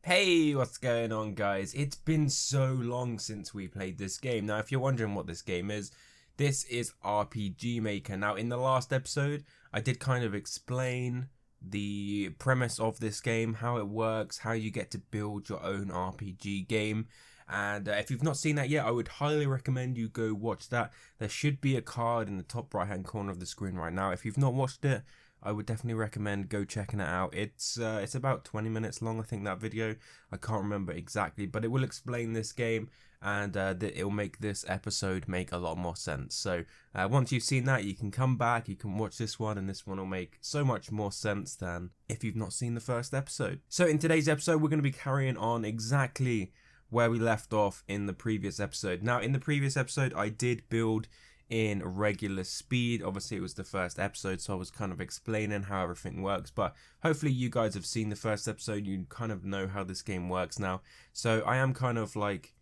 Hey, what's going on, guys? It's been so long since we played this game. Now, if you're wondering what this game is, this is RPG Maker. Now, in the last episode, I did kind of explain the premise of this game, how it works, how you get to build your own RPG game. And if you've not seen that yet, I would highly recommend you go watch that. There should be a card in the top right hand corner of the screen right now. If you've not watched it, I would definitely recommend go checking it out. It's about 20 minutes long, I think, that video. I can't remember exactly, but it will explain this game, and it'll make this episode make a lot more sense. So once you've seen that, you can come back, you can watch this one, and this one will make so much more sense than if you've not seen the first episode. So in today's episode, we're going to be carrying on exactly where we left off in the previous episode. Now, in the previous episode, I did build in regular speed. Obviously, it was the first episode, so I was kind of explaining how everything works, but hopefully you guys have seen the first episode. You kind of know how this game works now. So I am kind of like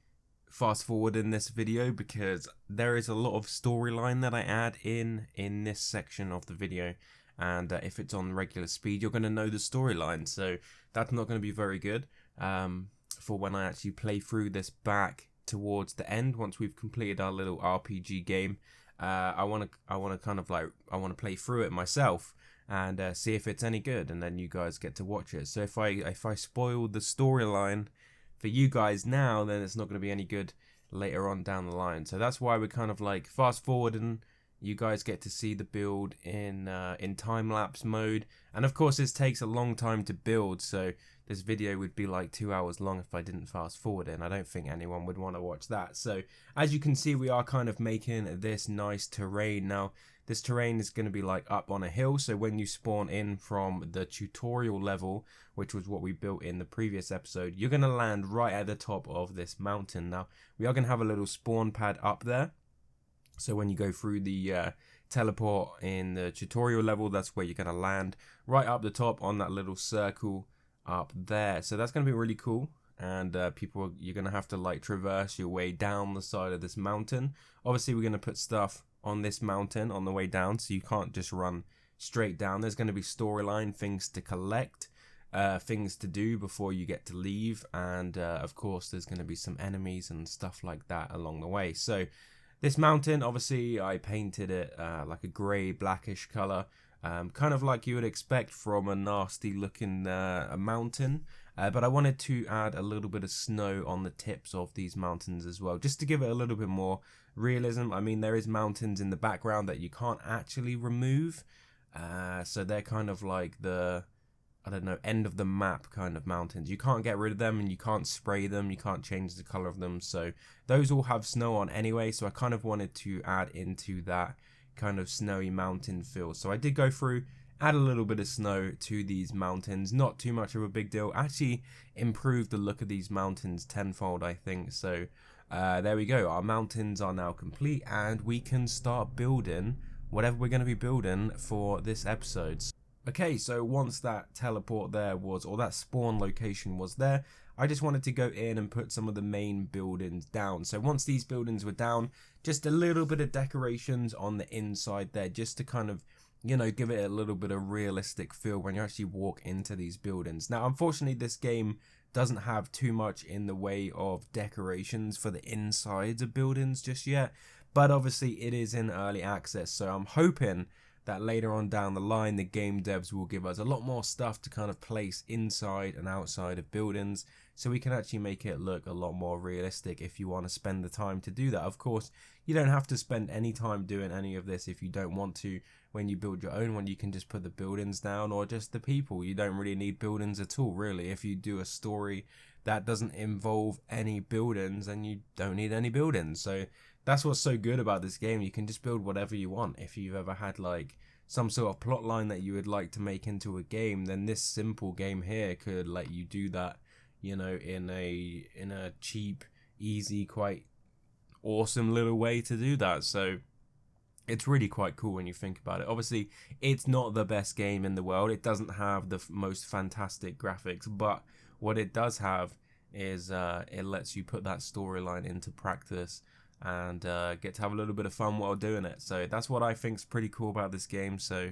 fast forward in this video because there is a lot of storyline that I add in this section of the video, and if it's on regular speed, you're going to know the storyline, so that's not going to be very good for when I actually play through this back towards the end. Once we've completed our little RPG game, I want to play through it myself and see if it's any good, and then you guys get to watch it. So if I spoil the storyline for you guys now, then it's not going to be any good later on down the line. So that's why we're kind of like fast forwarding. You guys get to see the build in time-lapse mode, and of course this takes a long time to build, so this video would be like 2 hours long if I didn't fast forward it, and I don't think anyone would want to watch that. So as you can see, we are kind of making this nice terrain. Now, this terrain is going to be like up on a hill, so when you spawn in from the tutorial level, which was what we built in the previous episode, you're going to land right at the top of this mountain. Now, we are going to have a little spawn pad up there. So when you go through the teleport in the tutorial level, that's where you're going to land, right up the top on that little circle up there. So that's going to be really cool, and you're going to have to like traverse your way down the side of this mountain. Obviously, we're going to put stuff on this mountain on the way down, so you can't just run straight down. There's going to be storyline, things to collect, things to do before you get to leave, and of course there's going to be some enemies and stuff like that along the way. So this mountain, obviously, I painted it like a grey, blackish colour, kind of like you would expect from a nasty looking mountain. But I wanted to add a little bit of snow on the tips of these mountains as well, just to give it a little bit more realism. I mean, there is mountains in the background that you can't actually remove. So they're kind of like the, I don't know, end of the map kind of mountains. You can't get rid of them, and you can't spray them, you can't change the color of them. So those all have snow on anyway, so I kind of wanted to add into that kind of snowy mountain feel. So I did go through, add a little bit of snow to these mountains. Not too much of a big deal. Actually improved the look of these mountains tenfold, I think. So there we go. Our mountains are now complete, and we can start building whatever we're going to be building for this episode. Okay, so once that teleport there was, or that spawn location was there, I just wanted to go in and put some of the main buildings down. So once these buildings were down, just a little bit of decorations on the inside there, just to kind of, you know, give it a little bit of realistic feel when you actually walk into these buildings. Now, unfortunately, this game doesn't have too much in the way of decorations for the insides of buildings just yet, but obviously it is in early access, so I'm hoping that later on down the line the game devs will give us a lot more stuff to kind of place inside and outside of buildings, so we can actually make it look a lot more realistic if you want to spend the time to do that. Of course, you don't have to spend any time doing any of this if you don't want to. When you build your own one, you can just put the buildings down, or just the people. You don't really need buildings at all, really. If you do a story that doesn't involve any buildings, then you don't need any buildings. So that's what's so good about this game. You can just build whatever you want. If you've ever had like some sort of plot line that you would like to make into a game, then this simple game here could let you do that, you know, in a cheap, easy, quite awesome little way to do that. So it's really quite cool when you think about it. Obviously, it's not the best game in the world. It doesn't have the most fantastic graphics, but what it does have is it lets you put that storyline into practice and get to have a little bit of fun while doing it. So that's what I think is pretty cool about this game. So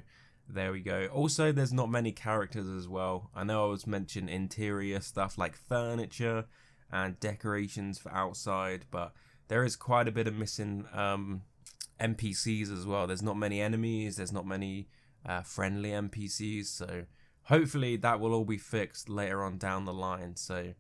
There we go. Also, there's not many characters as well. I know I was mentioning interior stuff like furniture and decorations for outside, but there is quite a bit of missing NPCs as well. There's not many enemies. There's not many friendly NPCs. So hopefully that will all be fixed later on down the line. So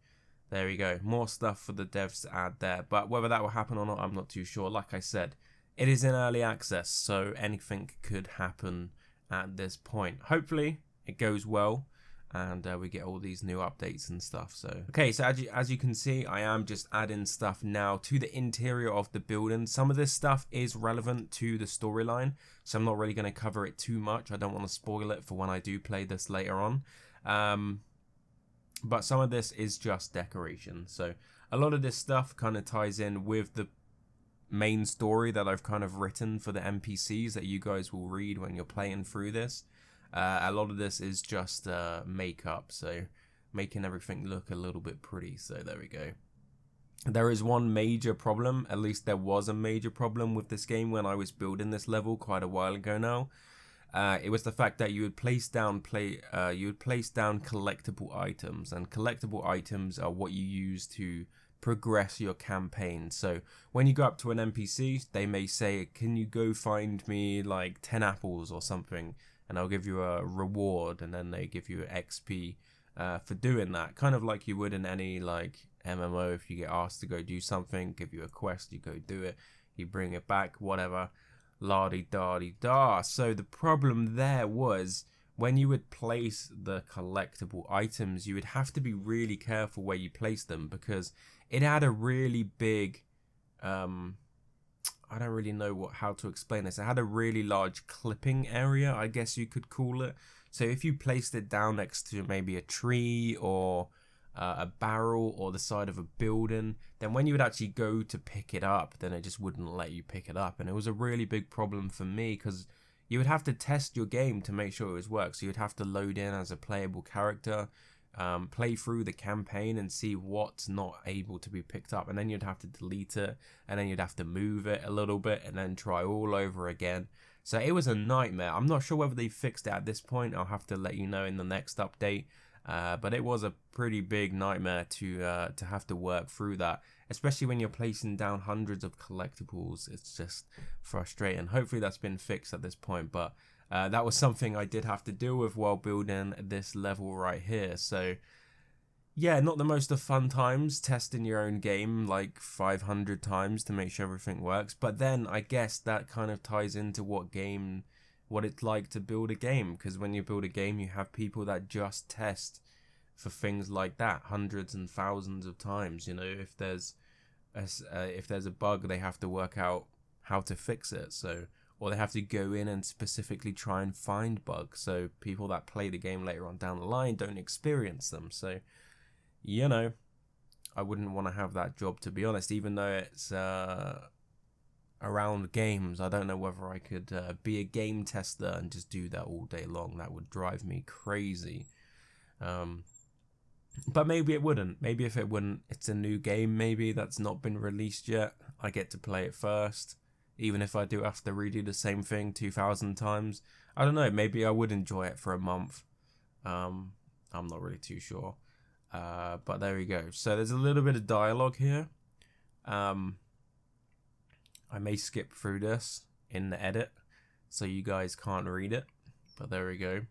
there we go. More stuff for the devs to add there. But whether that will happen or not, I'm not too sure. Like I said, it is in early access, so anything could happen at this point. Hopefully it goes well and we get all these new updates and stuff. So okay, so as you can see, I am just adding stuff now to the interior of the building. Some of this stuff is relevant to the storyline, so I'm not really going to cover it too much. I don't want to spoil it for when I do play this later on. But some of this is just decoration. So a lot of this stuff kind of ties in with the main story that I've kind of written for the NPCs that you guys will read when you're playing through this. A lot of this is just makeup, so making everything look a little bit pretty. So there we go. There is one major problem, at least there was a major problem with this game when I was building this level quite a while ago now. It was the fact that you would place down collectible items, and collectible items are what you use to progress your campaign. So when you go up to an NPC, they may say, can you go find me like 10 apples or something, and I'll give you a reward, and then they give you XP for doing that, kind of like you would in any like MMO. If you get asked to go do something, give you a quest, you go do it, you bring it back, whatever, la-di-da-di-da. So the problem there was, when you would place the collectible items, you would have to be really careful where you place them, because it had a really big, I don't really know how to explain this. It had a really large clipping area, I guess you could call it. So if you placed it down next to maybe a tree or a barrel or the side of a building, then when you would actually go to pick it up, then it just wouldn't let you pick it up. And it was a really big problem for me, because you would have to test your game to make sure it was work. So you'd have to load in as a playable character, play through the campaign and see what's not able to be picked up, and then you'd have to delete it, and then you'd have to move it a little bit and then try all over again. So it was a nightmare. I'm not sure whether they fixed it at this point. I'll have to let you know in the next update. But it was a pretty big nightmare to have to work through that, especially when you're placing down hundreds of collectibles. It's just frustrating. Hopefully that's been fixed at this point, but that was something I did have to deal with while building this level right here. So yeah, not the most of fun times testing your own game like 500 times to make sure everything works. But then I guess that kind of ties into what it's like to build a game, because when you build a game, you have people that just test for things like that hundreds and thousands of times. You know, if there's a bug, they have to work out how to fix it. So, or they have to go in and specifically try and find bugs, so people that play the game later on down the line don't experience them. So, you know, I wouldn't want to have that job, to be honest, even though it's around games. I don't know whether I could be a game tester and just do that all day long. That would drive me crazy. But maybe it wouldn't. Maybe if it wouldn't, it's a new game maybe that's not been released yet. I get to play it first, even if I do have to redo the same thing 2,000 times. I don't know, maybe I would enjoy it for a month. I'm not really too sure. But there we go. So there's a little bit of dialogue here. I may skip through this in the edit, so you guys can't read it, but there we go.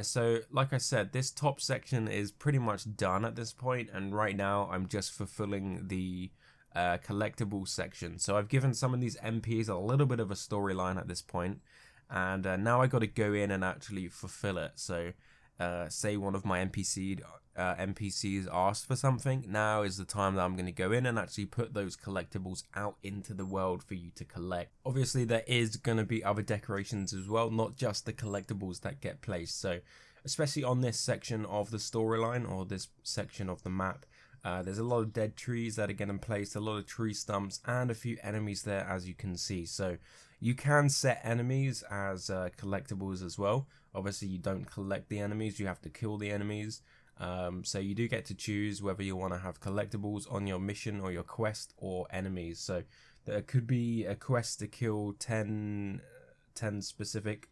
So like I said, this top section is pretty much done at this point, and right now I'm just fulfilling the collectible section. So I've given some of these MPs a little bit of a storyline at this point, and now I got to go in and actually fulfill it. So say one of my NPCs asked for something, now is the time that I'm going to go in and actually put those collectibles out into the world for you to collect. Obviously there is going to be other decorations as well, not just the collectibles that get placed. So especially on this section of the storyline, or this section of the map, there's a lot of dead trees that are getting placed, a lot of tree stumps, and a few enemies there, as you can see. So you can set enemies as collectibles as well. Obviously you don't collect the enemies, you have to kill the enemies. So you do get to choose whether you want to have collectibles on your mission or your quest, or enemies. So there could be a quest to kill 10 specific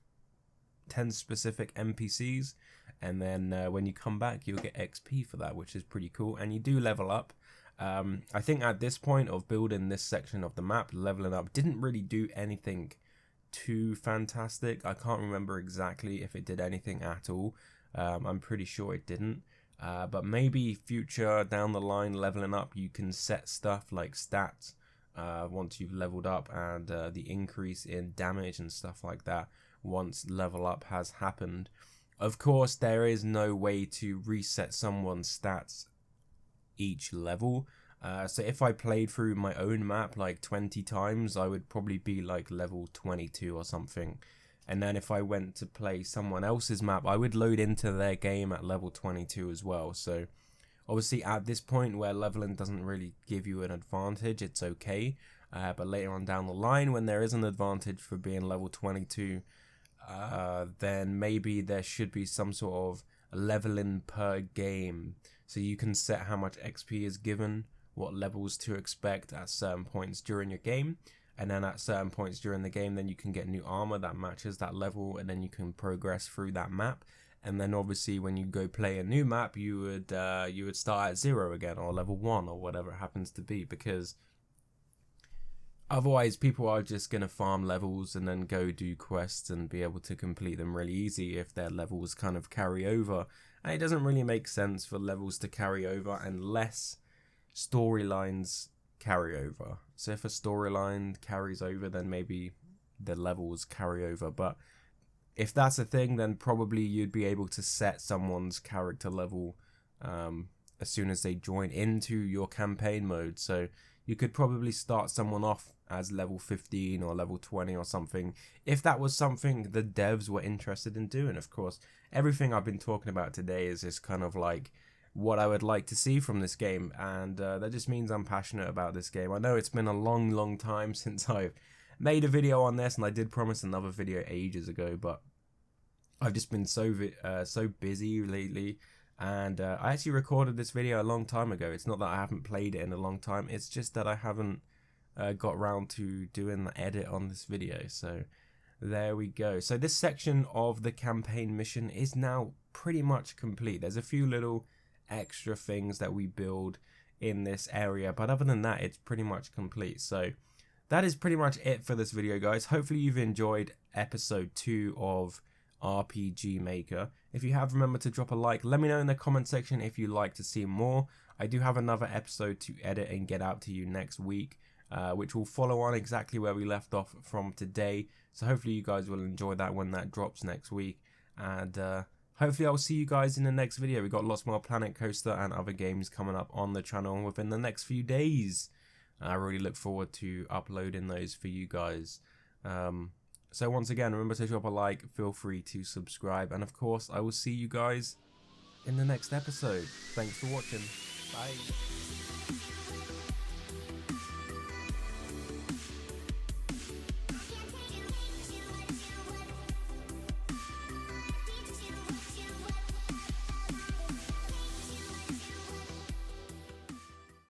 10 specific NPCs, and then when you come back you'll get XP for that, which is pretty cool, and you do level up. I think at this point of building this section of the map, leveling up didn't really do anything too fantastic. I can't remember exactly if it did anything at all. I'm pretty sure it didn't. But maybe future down the line leveling up, you can set stuff like stats once you've leveled up, and the increase in damage and stuff like that once level up has happened. Of course, there is no way to reset someone's stats each level. So if I played through my own map like 20 times, I would probably be like level 22 or something. And then if I went to play someone else's map, I would load into their game at level 22 as well. So obviously at this point where leveling doesn't really give you an advantage, it's okay. But later on down the line, when there is an advantage for being level 22, then maybe there should be some sort of leveling per game. So you can set how much XP is given, what levels to expect at certain points during your game. And then at certain points during the game, then you can get new armor that matches that level, and then you can progress through that map. And then obviously when you go play a new map, you would start at 0 again, or level 1, or whatever it happens to be, because otherwise people are just going to farm levels and then go do quests and be able to complete them really easy if their levels kind of carry over. And it doesn't really make sense for levels to carry over unless storylines carry over. So if a storyline carries over, then maybe the levels carry over. But if that's a thing, then probably you'd be able to set someone's character level as soon as they join into your campaign mode. So you could probably start someone off as level 15 or level 20 or something, if that was something the devs were interested in doing. Of course, everything I've been talking about today is just kind of like what I would like to see from this game, and that just means I'm passionate about this game. I know it's been a long time since I've made a video on this, and I did promise another video ages ago, but I've just been so busy lately, and I actually recorded this video a long time ago. It's not that I haven't played it in a long time, it's just that I haven't got around to doing the edit on this video. So there we go. So this section of the campaign mission is now pretty much complete. There's a few little extra things that we build in this area, but other than that, it's pretty much complete. So that is pretty much it for this video, guys. Hopefully you've enjoyed episode 2 of RPG Maker. If you have, remember to drop a like. Let me know in the comment section if you'd like to see more. I do have another episode to edit and get out to you next week, which will follow on exactly where we left off from today. So hopefully you guys will enjoy that when that drops next week, and hopefully I'll see you guys in the next video. We've got lots more Planet Coaster and other games coming up on the channel within the next few days. I really look forward to uploading those for you guys. So once again, remember to drop a like, feel free to subscribe, and of course I will see you guys in the next episode. Thanks for watching. Bye.